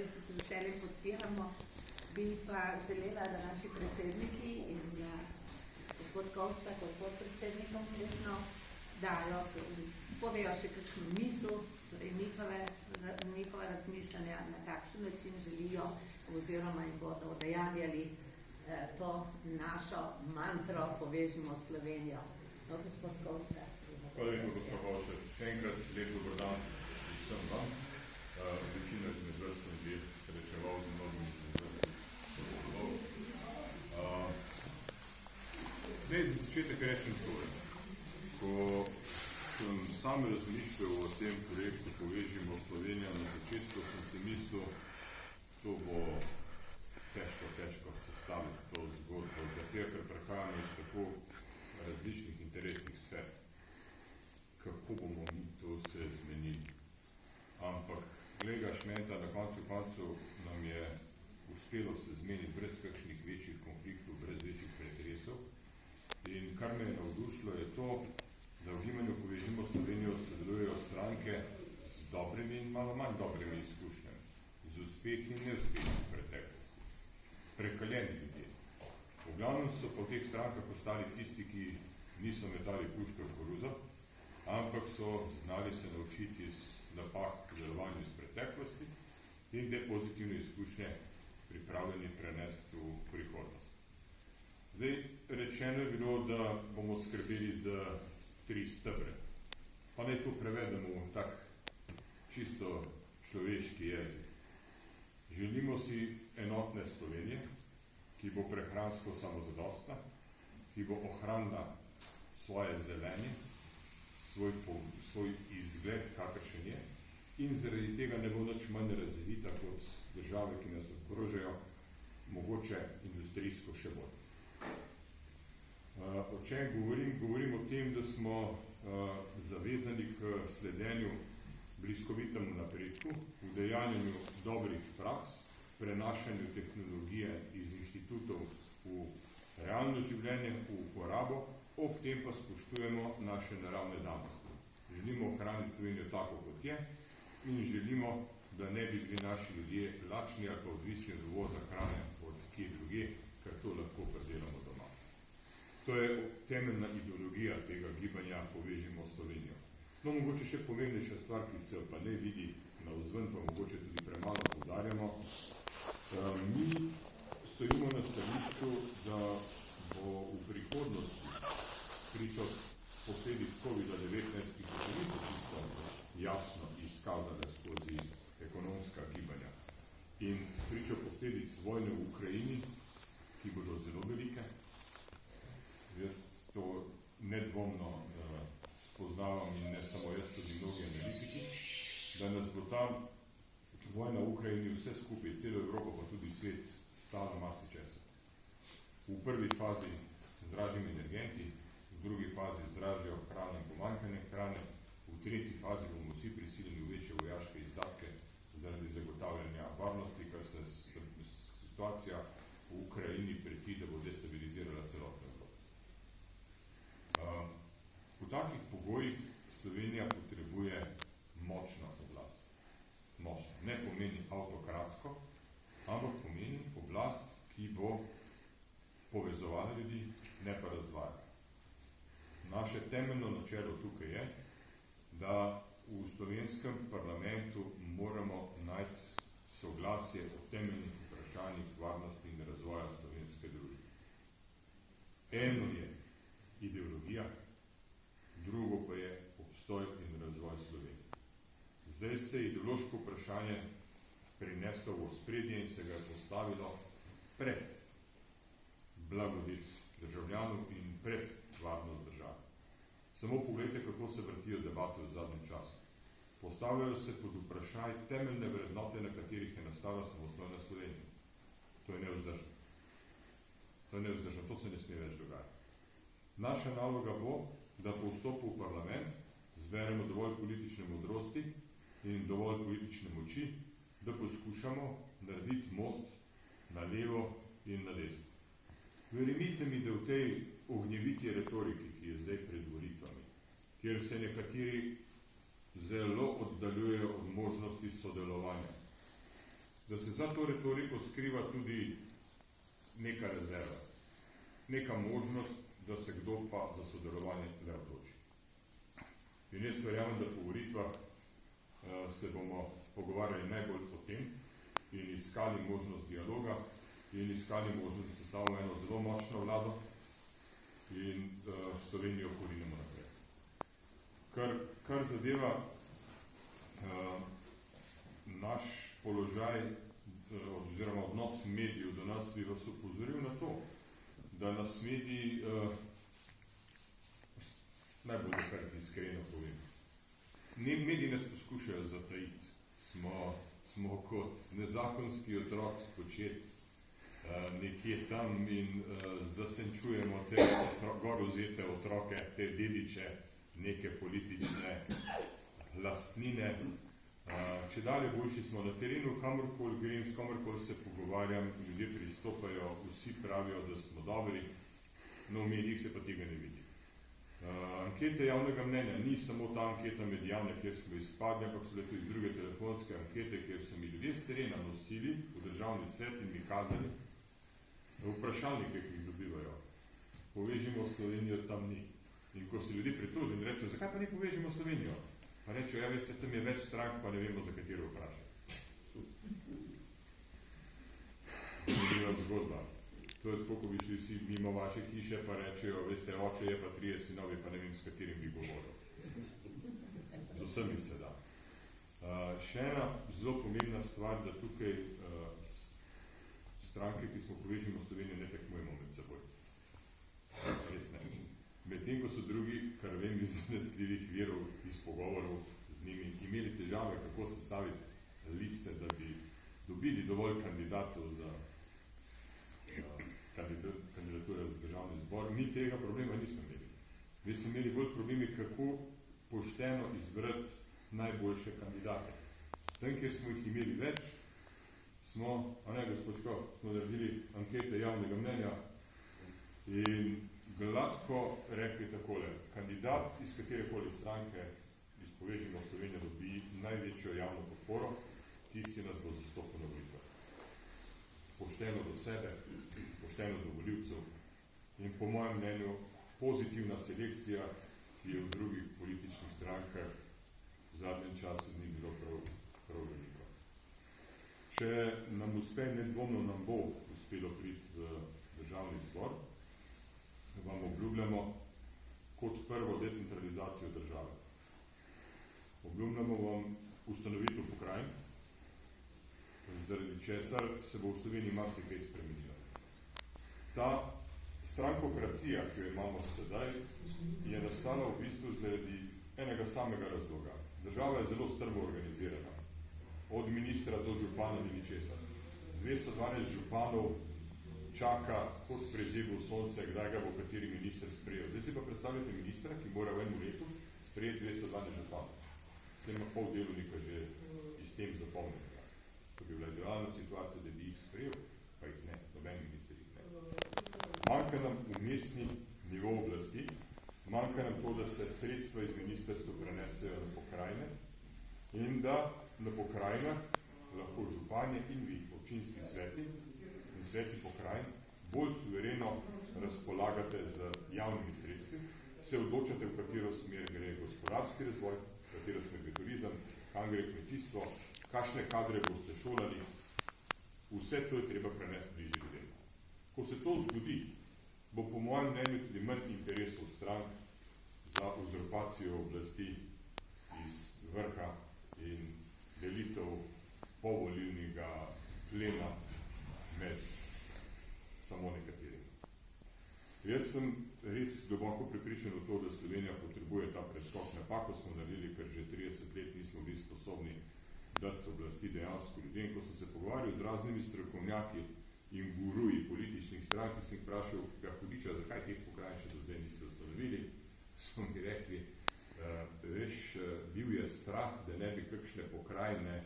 se z veseljem podpiramo. Bi pa želela, da naši predsedniki in gospod Kovca kot podpredsednik konkretno dajo, povejo še kakšno misel, torej njihova razmišljanja, na kakšen način želijo oziroma jim bodo udejanjali to našo mantro Povežimo Slovenijo. No, gospod Kovca. Hvala lepo, gospod Kovček. Še enkrat lep dober dan vsem vam. Večino izmed vas sem že srečeval z mnogimi izmed vas sodeloval. Zdaj za začetek rečem tole. Ko sem sam razmišljal o tem projektu Povežimo Slovenijo, na začetku sem si mislil, to bo težko sestaviti to zgodbo, zato ker prehajamo iz tako različnih interesnih sfer. Kako bomo mi to se zmenili? Ampak, gleda šmenta, na koncu nam je uspelo se zmeniti brez kakšnih večjih konfliktov, brez večjih pretresov. In kar me je navdušilo je to, da v gibanju Povežimo Slovenijo sodelujejo stranke z dobrimi in malo manj dobrimi izkušnjami, z uspehi in neuspehi v preteklosti. Prekaljeni ljudje. V glavnem so po teh strankah ostali tisti, ki niso metali puške v koruzo, ampak so znali se naučiti iz napak v delovanju iz preteklosti in te pozitivne izkušnje pripravljeni prenesti v prihodnost. Zdaj, rečeno je bilo, da bomo skrbeli za 3 stebre. Pa naj to prevedemo v tak čisto človeški jezik. Želimo si enotne Slovenije, ki bo prehransko samozadostna, ki bo ohranila svoje zelenje, svoj izgled, kakršen je, in zaradi tega ne bo nič manj razvita kot države, ki nas okrožajo, mogoče industrijsko še bolj. O čem govorim? Govorim o tem, da smo zavezani k sledenju bliskovitemu napredku, udejanjanju dobrih praks, prenašanju tehnologije iz inštitutov v realno življenje, v uporabo, ob tem pa spoštujemo naše naravne danosti. Želimo ohraniti Slovenijo tako, kot je, in želimo, da ne bi bili naši ljudje lačni ali pa odvisni od uvoza hrane od kje druge, ker to lahko predelamo doma. To je temeljna ideologija tega gibanja Povežimo Slovenijo. No, mogoče še pomembnejša stvar, ki se pa ne vidi na vzven, pa mogoče tudi premalo poudarjamo. Mi stojimo na stališču, da bo v prihodnosti pričo posledic COVID-19, ki so niso čisto jasno izkazane skozi ekonomska gibanja. In pričo posledic vojne v Ukrajini, ki bodo zelo velike, jaz to nedvomno spoznavam in ne samo jaz, tudi mnogi analitiki, da nas bo ta vojna v Ukrajini vse skupaj, celo Evropo, pa tudi svet, stala marsičesa. V prvi fazi z dražjimi energenti, v drugi fazi z dražjo hrano in pomanjkanje hrane, v tretji fazi bomo vsi prisiljeni v večje vojaške izdatke zaradi zagotavljanja varnosti, kar se situacija v Ukrajini preti, da bo destabilizirala celotno Evropo. V takih pogojih Slovenija potrebuje močno oblast. Močno. Ne pomeni avtokratsko, ampak pomeni oblast, ki bo povezovala ljudi, ne pa razdvajala. Naše temeljno načelo tukaj je, da v slovenskem parlamentu moramo najti soglasje o temeljnih vprašanjih varnosti in razvoja slovenske družbe. Eno je ideologija, drugo pa je obstoj in razvoj Slovenije. Zdaj se je ideološko vprašanje prineslo v ospredje in se ga je postavilo pred blagodet državljanov in pred varnost države. Samo pogledajte, kako se vrtijo debate v zadnjem času. Postavljajo se pod vprašaj temeljne vrednote, na katerih je nastala samostojna Slovenija. To je nevzdržno. To se ne sme več dogajati. Naša naloga bo, da po vstopu v parlament zberemo dovolj politične modrosti in dovolj politične moči, da poskušamo narediti most na levo in na desno. Verjemite mi, da v tej ognjeviti retoriki, ki je zdaj pred volitvami, kjer se nekateri zelo oddaljujejo od možnosti sodelovanja, da se za to retoriko skriva tudi neka rezerva, neka možnost, da se kdo pa za sodelovanje le odloči. In jaz verjamem, da po volitvah se bomo pogovarjali najbolj o tem in iskali možnost dialoga in iskali možnost, da se stavimo eno zelo močno vlado in Slovenijo korinemo naprej. Kar zadeva naš položaj oziroma odnos medijev do nas, bi vas upozoril na to, da nas mediji, najbolj kar iskreno povem, mediji nas poskušajo zatajiti. Smo kot nezakonski otrok spočet nekje tam in zasenčujemo te gorozete otroke, te dediče, neke politične lastnine. Če dalje boljši smo na terenu, kamorkoli grem, s kamorkoli se pogovarjam, ljudje pristopajo, vsi pravijo, da smo dobri, no v medijih se pa tega ne vidi. Ankete javnega mnenja ni samo ta anketa Mediane, kjer smo izpadli, ampak so bile tudi druge telefonske ankete, kjer so mi ljudje s terena nosili v državni svet in mi kazali vprašalnike, ki jih dobivajo. Povežimo Slovenijo, tam ni. In ko se ljudi pritožijo in rečejo, zakaj pa ne povežimo Slovenijo? Pa rečejo, ja veste, tam je več strank, pa ne vemo, za katero vprašati. Zanimiva zgodba. To je tako, ko bi šli vsi mimo vaše hiše, pa rečejo, veste, oče je pa 3 sinovi, pa ne vem, s katerim bi govoril. Z vsemi se da. Še ena zelo pomembna stvar, da tukaj stranke, ki smo povežimo Slovenijo, ne tekmujemo med seboj. Res ne. Medtem, ko so drugi, kar vem iz zanesljivih virov, iz pogovorov z njimi, imeli težave, kako sestaviti liste, da bi dobili dovolj kandidatov za kandidature za državni zbor. Mi tega problema nismo imeli. Mi smo imeli bolj problemi, kako pošteno izbrati najboljše kandidate. Tam, kjer smo jih imeli več, smo, gospodsko, smo naredili ankete javnega mnenja in gladko rekli takole, kandidat iz katerekoli stranke iz Povežimo Slovenijo dobi največjo javno podporo, tisti nas bo zastopal na volitvah. Pošteno do sebe, pošteno do volivcev in po mojem mnenju pozitivna selekcija, ki je v drugih političnih strankah v zadnjem času ni bilo prav veliko. Če nam uspe, nedvomno nam bo uspelo priti v državni zbor, vam obljubljamo kot prvo decentralizacijo države. Obljubljamo vam ustanovitev pokrajin, zaradi česar se bo v Sloveniji marsikaj spremenila. Ta strankokracija, ki jo imamo sedaj, je nastala v bistvu zaradi enega samega razloga. Država je zelo strmo organizirana. Od ministra do župana ni ničesar. 212 županov čaka kot prezibov sonce, kdaj ga bo kateri minister sprejel. Zdaj si pa predstavljate ministra, ki mora v enem letu sprejeti 212 županov. Se ima pol delovnika že iz tem zapolnjenega. To bi bila idealna situacija, da bi jih sprejel, pa jih ne, noben minister jih ne. Manjka nam umestni nivo oblasti, manjka nam to, da se sredstva iz ministrstva prenesejo na pokrajine in da na pokrajinah lahko županje in vi, občinski sveti in sveti pokrajin, bolj suvereno razpolagate z javnimi sredstvi, se odločate, v katero smer gre gospodarski razvoj, v katero smer gre turizem, kam gre kmetijstvo, kakšne kadre boste šolali, vse to je treba prenesti bližje ljudem. Ko se to zgodi, bo po mojem mnenju tudi manj interesov strank za uzurpacijo oblasti iz vrha in delitev povolilnega plena med samo nekaterimi. Jaz sem res globoko prepričan v to, da Slovenija potrebuje ta preskok. Napako smo naredili, ker že 30 let nismo bili sposobni dati oblasti dejansko ljudem. Ko sem se pogovarjal z raznimi strokovnjaki in guruji političnih strank, ki sem vprašal Hudiča, zakaj teh pokrajin še do zdaj niste ustanovili, so mi rekli, veš, bil je strah, da ne bi kakšne pokrajine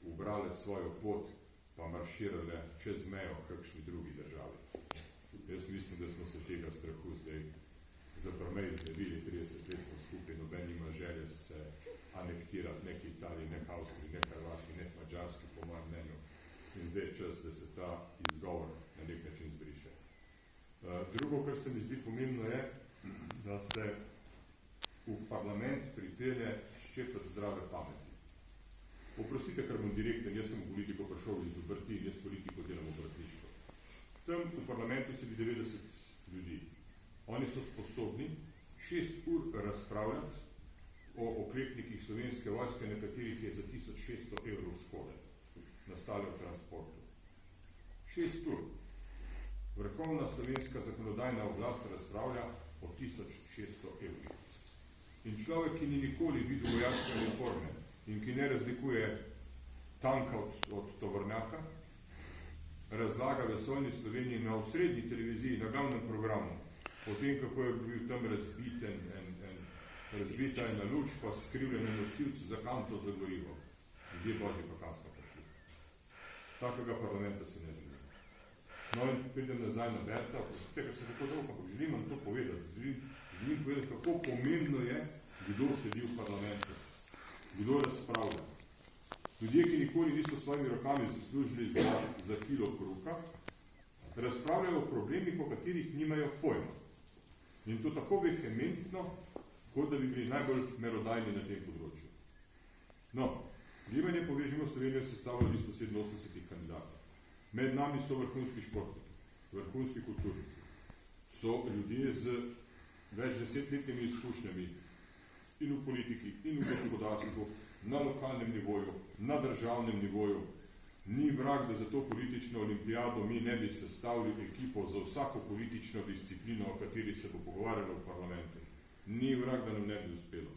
ubrale svojo pot, pa marširale čez mejo kakšni drugi državi. Jaz mislim, da smo se tega strahu zdaj zaprmej znebili, 30 let smo skupaj, noben ima želje se anektirati, nek Italiji, nek Avstriji, nek Hrvaški, nek Mađarski, po mojem mnenju. zdaj je čas, da se ta izgovor na nek način zbriše. Drugo, kar se mi zdi pomembno, je, da se v parlament pripelje ščepec zdrave pameti. Oprostite, ker bom direkten, jaz sem v politiko prišel iz obrti in jaz politiko delam v obrtništvu. Tam v parlamentu sedi 90 ljudi. Oni so sposobni 6 ur razpravljati o oklepnikih slovenske vojske, na katerih je za 1600 evrov škode nastale v transportu. 6 ur. Vrhovna slovenska zakonodajna oblast razpravlja o 1600 evrih. In človek, ki ni nikoli videl vojaške uniforme in ki ne razlikuje tanka od tovornjaka, razlaga vesoljni Sloveniji na osrednji televiziji, na glavnem programu, o tem, kako je bil tam razbita ena luč, pa skrivljene nosilci za kanto za gorivo. Ljudje božji pa kam smo prišli. Takega parlamenta se ne želi. No in pridem nazaj na Berta, ker se tako dolgo, ampak želim vam to povedati. Želim povedati, kako pomembno je, kdo sedi v parlamentu, kdo razpravlja. Ljudje, ki nikoli niso svojimi rokami zaslužili za kilo kruha, razpravljajo o problemih, o katerih nimajo pojma. In to tako vehementno, kot da bi bili najbolj merodajni na tem področju. No, Gibanje Povežimo Slovenijo sestavlja listo 87 kandidatov. Med nami so vrhunski športniki, vrhunski kulturniki. So ljudje z več desetletnimi izkušnjami in v politiki, in v gospodarstvu, na lokalnem nivoju, na državnem nivoju. Ni vrag, da za to politično olimpijado mi ne bi sestavili ekipo za vsako politično disciplino, o kateri se bo pogovarjalo v parlamentu. Ni vrag, da nam ne bi uspelo.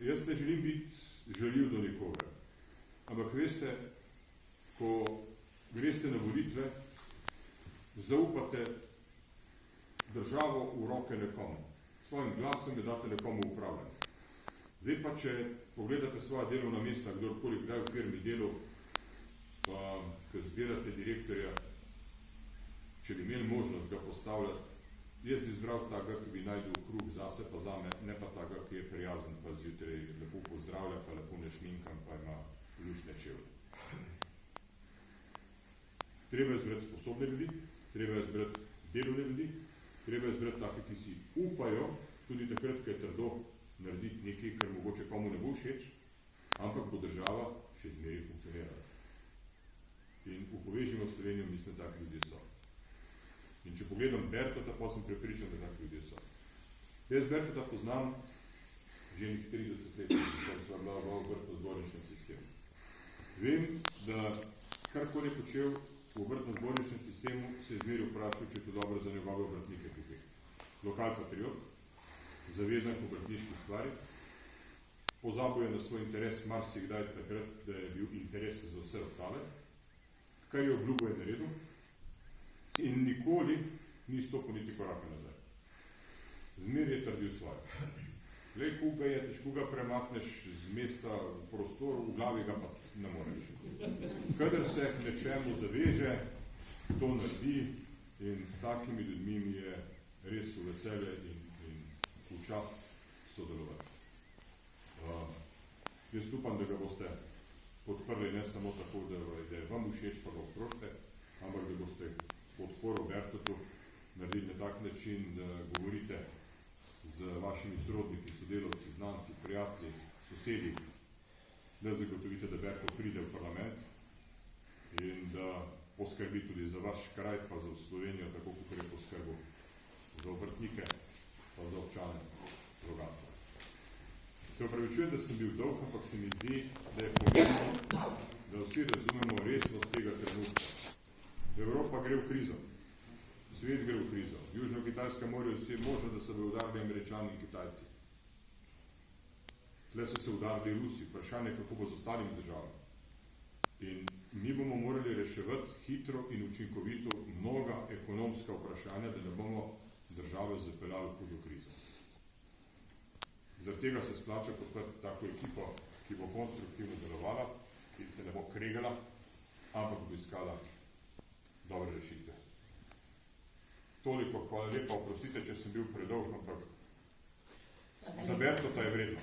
Jaz ne želim biti žaljiv do nikoga. Ampak veste, ko greste na volitve, zaupate državo v roke nekomu. Svojim glasom je date nekomu upravljanje. Zdaj pa, če pogledate svoja delovna mesta, kdorkoli kdaj v firmi delal, pa, ko zbirate direktorja, če bi imeli možnost ga postavljati, jaz bi izbral takega, ki bi najdel kruh zase pa zame, ne pa takega, ki je prijazen, pa zjutraj lepo pozdravlja, pa lepo nešminkan, pa ima lušne čevlje. Treba je zbrati sposobne ljudi, treba je zbrati delovne ljudi, treba je zbrati take, ki si upajo, tudi takrat, ko je trdo, narediti nekaj, kar mogoče komu ne bo všeč, ampak bo država še zmeri funkcionirala. In v Povežimo Slovenijo mislim, da taki ljudje so. In če pogledam Bertota, pa sem prepričan, da taki ljudje so. Jaz Bertota poznam že nekaj 30 let, kar sva bila v obrtno-zborničnem sistemu. Vem, da karkoli je počel v obrtno-zborničnem sistemu, se je zmeri vprašal, če je to dobro za njegove obrtnike tukaj. Lokal patriot, zavezan k obrtniški stvari, pozabil je na svoj interes marsikdaj takrat, da je bil interes za vse ostale, kar je obljubo je naredil in nikoli ni stopil niti koraka nazaj. Zmer je trdil svoje. Lej, koga je, težko ga premakneš z mesta v prostoru, v glavi ga pa ne moreš. Kadar se k nečemu zaveže, to naredi in s takimi ljudmi mi je res v veselje in v čast sodelovati. Jaz upam, da ga boste podprli ne samo tako, da je vam všeč, pa ga oprošte, ampak da boste podporo Bertotu naredili na tak način, da govorite z vašimi sorodniki, sodelavci, znanci, prijatelji, sosedi, da zagotovite, da Bertot pride v parlament in da poskrbi tudi za vaš kraj, pa za Slovenijo, tako kot je poskrbil za obrtnike, pa za občane Rogatca. Se opravičujem, da sem bil dolg, ampak se mi zdi, da je pomembno, da vsi razumemo resnost tega trenutka. Evropa gre v krizo. Svet gre v krizo. Južno-Kitajska morje je možno, da se bo udarili Američani in Kitajci. Tle so se udarili Rusi. Vprašanje, kako bo z ostalimi državami. In mi bomo morali reševati hitro in učinkovito mnoga ekonomska vprašanja, da ne bomo države zapeljali v hudo krizo. Zaradi tega se splača podpreti tako ekipo, ki bo konstruktivno delovala, ki se ne bo kregala, ampak bo iskala dobre rešitve. Toliko, hvala lepa, oprostite, če sem bil predolg, ampak za Bertota je vredno.